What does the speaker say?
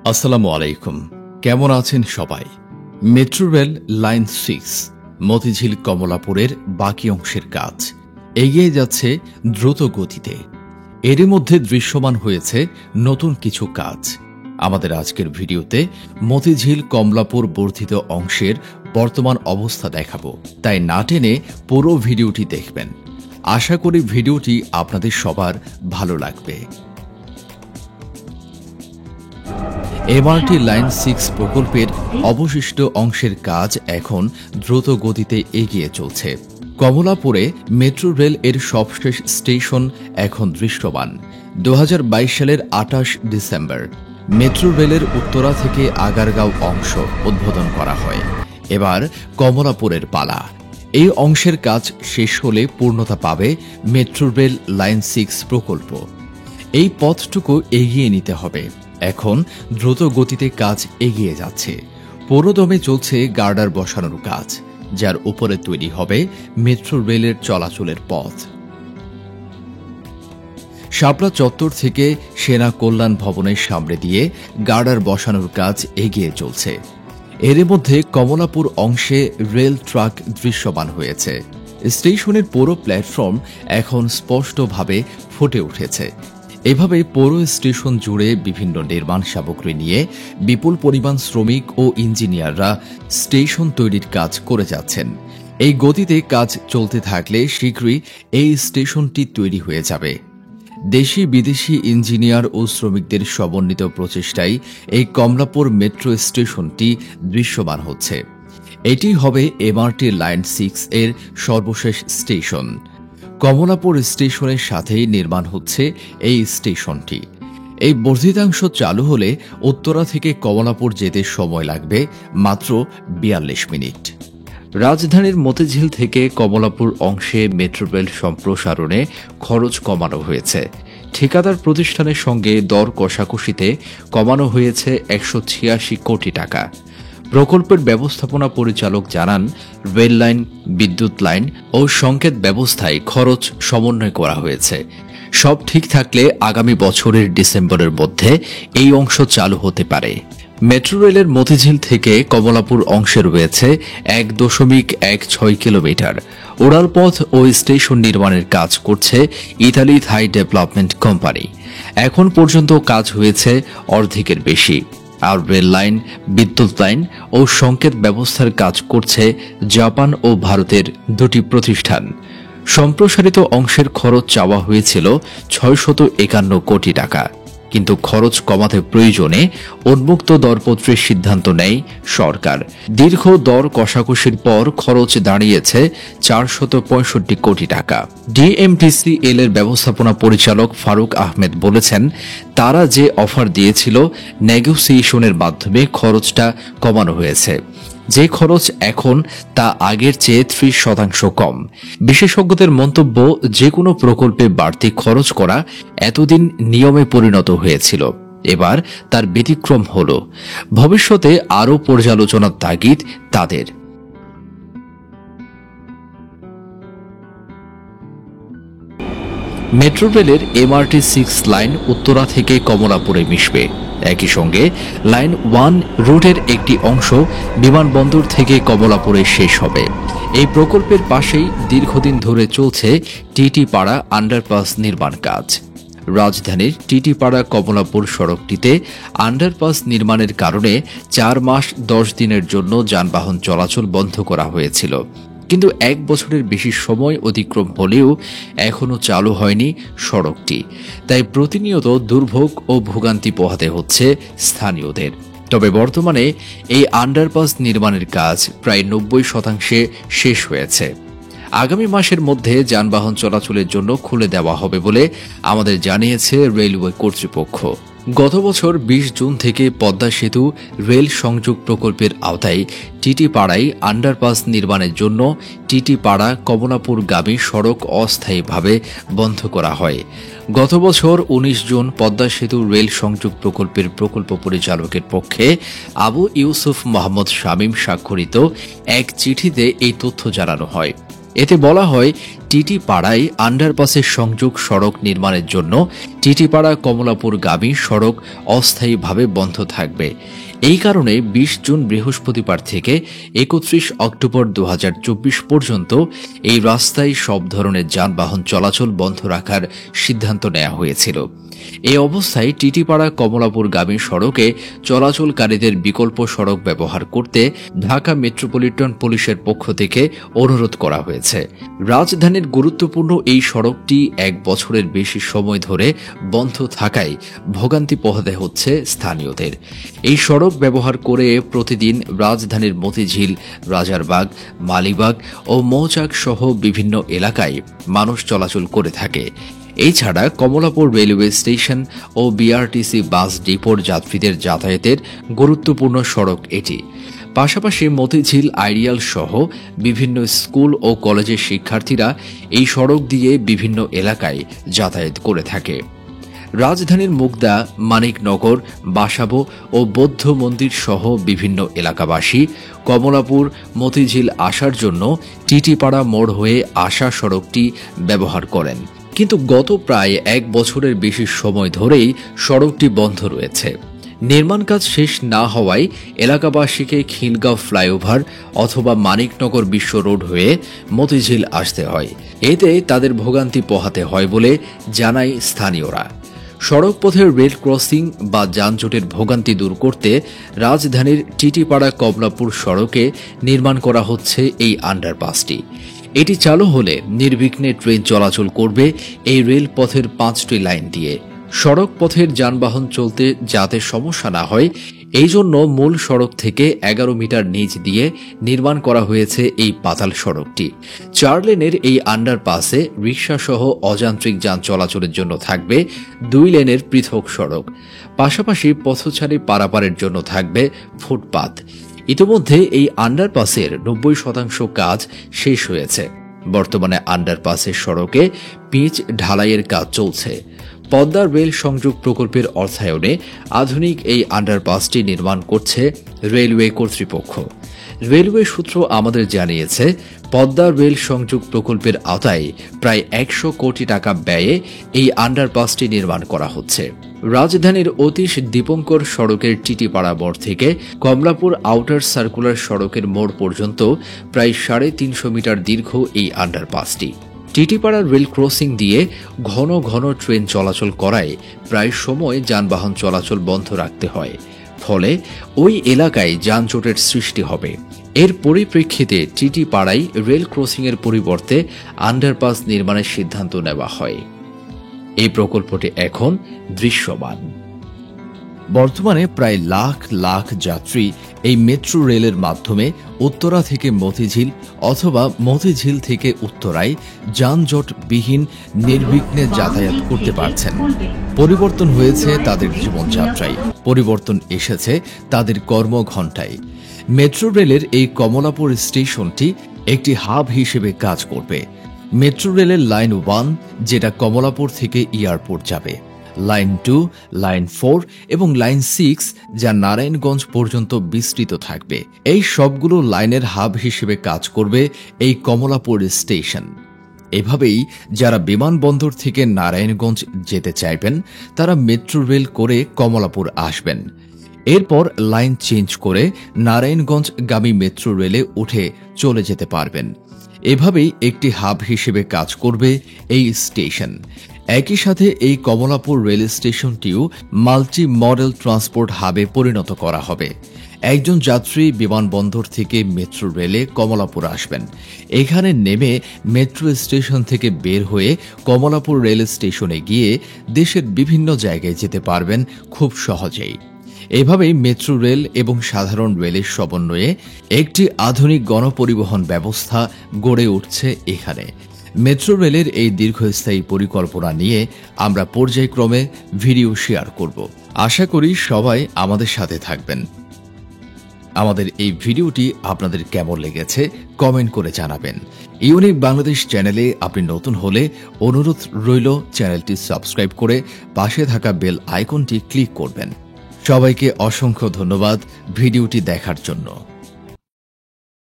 আসসালামু আলাইকুম। কেমন আছেন সবাই? মেট্রো রেল লাইন 6 মতিঝিল কমলাপুরের বাকি অংশের কাজ এগিয়ে যাচ্ছে দ্রুত গতিতে। এরই মধ্যে দৃশ্যমান হয়েছে নতুন কিছু কাজ। আমাদের আজকের ভিডিওতে মতিঝিল কমলাপুর বর্ধিত অংশের বর্তমান অবস্থা দেখাবো, তাই না টেনে পুরো ভিডিওটি দেখবেন। আশা করি ভিডিওটি আপনাদের সবার ভালো লাগবে। এমআরটি লাইন 6 প্রকল্পের অবশিষ্ট অংশের কাজ এখন দ্রুত গতিতে এগিয়ে চলছে। কমলাপুরে মেট্রো রেল এর সবশেষ স্টেশন এখন দৃশ্যমান। 2022 সালের 28 ডিসেম্বর মেট্রো রেলের উত্তরা থেকে আগারগাঁও অংশ উদ্বোধন করা হয়। এবার কমলাপুরের পালা। এই অংশের কাজ শেষ হলে পূর্ণতা পাবে মেট্রো রেল লাইন 6 প্রকল্প। এই পথটুকু এগিয়ে নিতে হবে। এখন দ্রুত গতিতে কাজ এগিয়ে যাচ্ছে। পুরোদমে চলছে গার্ডার বসানোর কাজ, যার উপরে তৈরি হবে মেট্রো রেলের চলাচলের পথ। শাপলা চত্বর থেকে সেনা কল্যাণ ভবনের সামনে দিয়ে গার্ডার বসানোর কাজ এগিয়ে চলছে। এর মধ্যে কমলাপুর অংশে রেল ট্রাক দৃশ্যমান হয়েছে। স্টেশনের পুরো প্ল্যাটফর্ম এখন স্পষ্টভাবে ফুটে উঠেছে। এভাবে পুরো স্টেশন জুড়ে বিভিন্ন নির্মাণ সামগ্রী নিয়ে বিপুল পরিমাণ শ্রমিক ও ইঞ্জিনিয়াররা স্টেশন তৈরির কাজ করে যাচ্ছেন। এই গতিতে কাজ চলতে থাকলে শীঘ্রই এই স্টেশনটি তৈরি হয়ে যাবে। দেশি বিদেশি ইঞ্জিনিয়ার ও শ্রমিকদের সমন্বিত প্রচেষ্টায় এই কমলাপুর মেট্রো স্টেশনটি দৃশ্যমান হচ্ছে। এটি হবে এমআরটি লাইন 6 এর সর্বশেষ স্টেশন। কমলাপুর স্টেশনের সাথেই নির্মাণ হচ্ছে এই স্টেশনটি। এই বর্ধিতাংশ চালু হলে উত্তরা থেকে কমলাপুর যেতে সময় লাগবে মাত্র 42 মিনিট। রাজধানীর মতিঝিল থেকে কমলাপুর অংশে মেট্রো রেল সম্প্রসারণে খরচ কমানো হয়েছে। ঠিকাদার প্রতিষ্ঠানের সঙ্গে দর কষাকষিতে কমানো হয়েছে 186 কোটি টাকা। প্রকল্পের ব্যবস্থাপনা পরিচালক জানান, রেল লাইন, বিদ্যুৎ লাইন ও সংকেত ব্যবস্থায় খরচ সমন্বয় করা হয়েছে। সব ঠিক থাকলে আগামী বছরের ডিসেম্বরের মধ্যে এই অংশ চালু হতে পারে। মেট্রো রেলের মতিঝিল থেকে কমলাপুর অংশে রয়েছে 1.16 কিলোমিটার উড়ালপথ ও স্টেশন নির্মাণের কাজ করছে ইতালি থাই ডেভেলপমেন্ট কোম্পানি। এখন পর্যন্ত কাজ হয়েছে অর্ধেকের বেশি। আর রেল লাইন, বিদ্যুৎ লাইন ও সংকেত ব্যবস্থার কাজ করছে জাপান ও ভারতের দুটি প্রতিষ্ঠান। সম্প্রসারিত অংশের খরচ চাওয়া হয়েছিল 651 কোটি টাকা, কিন্তু খরচ কমাতে প্রয়োজনে উন্মুক্ত দরপত্রের সিদ্ধান্ত নেয় সরকার। দীর্ঘ দর কষাকষির পর খরচ দাঁড়িয়েছে 465 কোটি টাকা। ডিএমটিসিএল এর ব্যবস্থাপনা পরিচালক ফারুক আহমেদ বলেছেন, তারা যে অফার দিয়েছিল নেগোসিয়েশনের মাধ্যমে খরচটা কমানো হয়েছে। যে খরচ এখন তা আগের চেয়ে 30% কম। বিশেষজ্ঞদের মন্তব্য, যে কোনো প্রকল্পে বাড়তি খরচ করা এতদিন নিয়মে পরিণত হয়েছিল, এবার তার ব্যতিক্রম হল। ভবিষ্যতে আরও পর্যালোচনার তাগিদ তাদের। মেট্রো রেলের এমআরটি 6 লাইন উত্তরা থেকে কমলাপুরে মিশবে। একই সঙ্গে লাইন 1 রুটের একটি অংশ বিমানবন্দর থেকে কমলাপুরে শেষ হবে। এই প্রকল্পের পাশেই দীর্ঘদিন ধরে চলছে টিটিপাড়া আন্ডারপাস নির্মাণ কাজ। রাজধানীর টিটিপাড়া কমলাপুর সড়কটিতে আন্ডারপাস নির্মাণের কারণে 4 মাস 10 দিনের জন্য যানবাহন চলাচল বন্ধ করা হয়েছিল। কিন্তু 1 বছরের বেশি সময় অতিক্রম হলেও এখনও চালু হয়নি সড়কটি। তাই প্রতিনিয়ত দুর্ভোগ ও ভোগান্তি পোহাতে হচ্ছে স্থানীয়দের। তবে বর্তমানে এই আন্ডারপাস নির্মাণের কাজ প্রায় 90% শেষ হয়েছে। আগামী মাসের মধ্যে যানবাহন চলাচলের জন্য খুলে দেওয়া হবে বলে আমাদের জানিয়েছে রেলওয়ে কর্তৃপক্ষ। গত বছর 20 জুন থেকে পদ্মা সেতু রেল সংযোগ প্রকল্পের আওতায় টিটিপাড়ায় আন্ডারপাস নির্মাণের জন্য টিটিপাড়া কমলাপুরগামী সড়ক অস্থায়ীভাবে বন্ধ করা হয়। গত বছর 19 জুন পদ্মা সেতু রেল সংযোগ প্রকল্পের প্রকল্প পরিচালকের পক্ষে আবু ইউসুফ মোহাম্মদ শামীম স্বাক্ষরিত এক চিঠিতে এই তথ্য জানানো হয়। এতে বলা হয় টিটিপাড়ায় আন্ডারপাসের সংযোগ সড়ক নির্মাণের জন্য টিটিপাড়া কমলাপুরগামী সড়ক অস্থায়ীভাবে বন্ধ থাকবে। এই কারণে ২০ জুন বৃহস্পতিবার থেকে ৩১ অক্টোবর ২০২৪ পর্যন্ত এই রাস্তায় সব ধরনের যানবাহন চলাচল বন্ধ রাখার সিদ্ধান্ত নেওয়া হয়েছিল। এই অবস্থায় টিটিপাড়া কমলাপুরগামী সড়কে চলাচলকারীদের বিকল্প সড়ক ব্যবহার করতে ঢাকা মেট্রোপলিটন পুলিশের পক্ষ থেকে অনুরোধ করা হয়েছে। রাজধানীর গুরুত্বপূর্ণ এই সড়কটি ১ বছরের বেশি সময় ধরে বন্ধ থাকায় ভোগান্তি পোহাতে হচ্ছে স্থানীয়দের। এই সড়ক ব্যবহার করে প্রতিদিন রাজধানীর মতিঝিল, রাজারবাগ, মালিবাগ ও মৌচাক সহ বিভিন্ন এলাকায় মানুষ চলাচল করে থাকে। এছাড়া কমলাপুর রেলওয়ে স্টেশন ও বিআরটিসি বাস ডিপোর যাত্রীদের যাতায়াতের গুরুত্বপূর্ণ সড়ক এটি। পাশাপাশি মতিঝিল আইডিয়াল সহ বিভিন্ন স্কুল ও কলেজের শিক্ষার্থীরা এই সড়ক দিয়ে বিভিন্ন এলাকায় যাতায়াত করে থাকে। রাজধানীর মুগদা, মানিকনগর, বাসাবো ও বৌদ্ধ মন্দির সহ বিভিন্ন এলাকাবাসী কমলাপুর মতিঝিল আসার জন্য টিটিপাড়া মোড় হয়ে আসা সড়কটি ব্যবহার করেন। কিন্তু গত প্রায় ১ বছরের বেশি সময় ধরেই সড়কটি বন্ধ রয়েছে। নির্মাণ কাজ শেষ না হওয়ায় এলাকাবাসীকে খিলগাঁও ফ্লাইওভার অথবা মানিকনগর বিশ্ব রোড হয়ে মতিঝিল আসতে হয়। এতে তাদের ভোগান্তি পোহাতে হয় বলে জানায় স্থানীয়রা। সড়ক পথের রেল ক্রসিং বা যানজটের ভোগান্তি দূর করতে রাজধানীর টিটিপাড়া কমলাপুর সড়কে নির্মাণ করা হচ্ছে এই আন্ডারপাসটি। এটি চালু হলে নির্বিঘ্নে ট্রেন চলাচল করবে এই রেলপথের ৫টি লাইন দিয়ে। সড়ক পথের যানবাহন চলতে যাতে সমস্যা না হয় এই জন্য মূল সড়ক থেকে ১১ মিটার নিচ দিয়ে নির্মাণ করা হয়েছে এই পাতাল সড়কটি। ৪ লেনের এই আন্ডারপাসে রিকশাসহ অযান্ত্রিক যান চলাচলের জন্য থাকবে ২ লেনের পৃথক সড়ক। পাশাপাশি পথচারী পারাপারের জন্য থাকবে ফুটপাত। ইতিমধ্যে এই আন্ডারপাসের ৯০% কাজ শেষ হয়েছে। বর্তমানে আন্ডারপাসের সড়কে পিচ ঢালাইয়ের কাজ চলছে। পদ্মা রেল সংযোগ প্রকল্পের অর্থায়নে আধুনিক এই আন্ডারপাসটি নির্মাণ করছে রেলওয়ে কর্তৃপক্ষ। রেলওয়ে সূত্র আমাদের জানিয়েছে, পদ্মা রেল সংযোগ প্রকল্পের আওতায় প্রায় ১০০ কোটি টাকা ব্যয়ে এই আন্ডারপাসটি নির্মাণ করা হচ্ছে। রাজধানীর অতীশ দীপঙ্কর সড়কের টিটিপাড়া মোড় থেকে কমলাপুর আউটার সার্কুলার সড়কের মোড় পর্যন্ত প্রায় ৩৫০ মিটার দীর্ঘ এই আন্ডারপাসটি। টিটিপাড়া রেল ক্রসিং দিয়ে ঘন ঘন ট্রেন চলাচল করায় প্রায় সময় যানবাহন চলাচল বন্ধ রাখতে হয়। ফলে ওই এলাকায় যানজটের সৃষ্টি হবে। এর পরিপ্রেক্ষিতে টিটিপাড়ায় রেল ক্রসিংয়ের পরিবর্তে আন্ডারপাস নির্মাণের সিদ্ধান্ত নেওয়া হয়। এই প্রকল্পটি এখন দৃশ্যমান। বর্তমানে প্রায় লাখ লাখ যাত্রী এই মেট্রো রেলের মাধ্যমে উত্তরা থেকে মতিঝিল অথবা মতিঝিল থেকে উত্তরায় যানজটবিহীন নির্বিঘ্নে যাতায়াত করতে পারছেন। পরিবর্তন হয়েছে তাদের জীবনযাত্রায়, পরিবর্তন এসেছে তাদের কর্মঘণ্টায়। মেট্রো রেলের এই কমলাপুর স্টেশনটি একটি হাব হিসেবে কাজ করবে। মেট্রো রেলের লাইন 1 যেটা কমলাপুর থেকে এয়ারপোর্ট যাবে, লাইন 2, লাইন 4 এবং লাইন 6 যা নারায়ণগঞ্জ পর্যন্ত বিস্তৃত থাকবে। এই সবগুলো লাইনের হাব হিসেবে কাজ করবে এই কমলাপুর স্টেশন। এভাবেই যারা বিমানবন্দর থেকে নারায়ণগঞ্জ যেতে চাইবেন তারা মেট্রো রেল করে কমলাপুর আসবেন। এরপর লাইন চেঞ্জ করে নারায়ণগঞ্জগামী মেট্রো রেলে উঠে চলে যেতে পারবেন। এভাবেই একটি হাব হিসেবে কাজ করবে এই স্টেশন। একই সাথে এই কমলাপুর রেল স্টেশনটিও মাল্টি মডেল ট্রান্সপোর্ট হাবে পরিণত করা হবে। একজন যাত্রী বিমানবন্দর থেকে মেট্রো রেলে কমলাপুর আসবেন। এখানে নেমে মেট্রো স্টেশন থেকে বের হয়ে কমলাপুর রেল স্টেশনে গিয়ে দেশের বিভিন্ন জায়গায় যেতে পারবেন খুব সহজেই। এভাবেই মেট্রো রেল এবং সাধারণ রেলের সমন্বয়ে একটি আধুনিক গণপরিবহন ব্যবস্থা গড়ে উঠছে এখানে। মেট্রো রেলের এই দীর্ঘস্থায়ী পরিকল্পনা নিয়ে আমরা পর্যায়ক্রমে ভিডিও শেয়ার করব। আশা করি সবাই আমাদের সাথে থাকবেন। আমাদের এই ভিডিওটি আপনাদের কেমন লেগেছে কমেন্ট করে জানাবেন। ইউনিক বাংলাদেশ চ্যানেলে আপনি নতুন হলে অনুরোধ রইল চ্যানেলটি সাবস্ক্রাইব করে পাশে থাকা বেল আইকনটি ক্লিক করবেন। সবাইকে অসংখ্য ধন্যবাদ ভিডিওটি দেখার জন্য।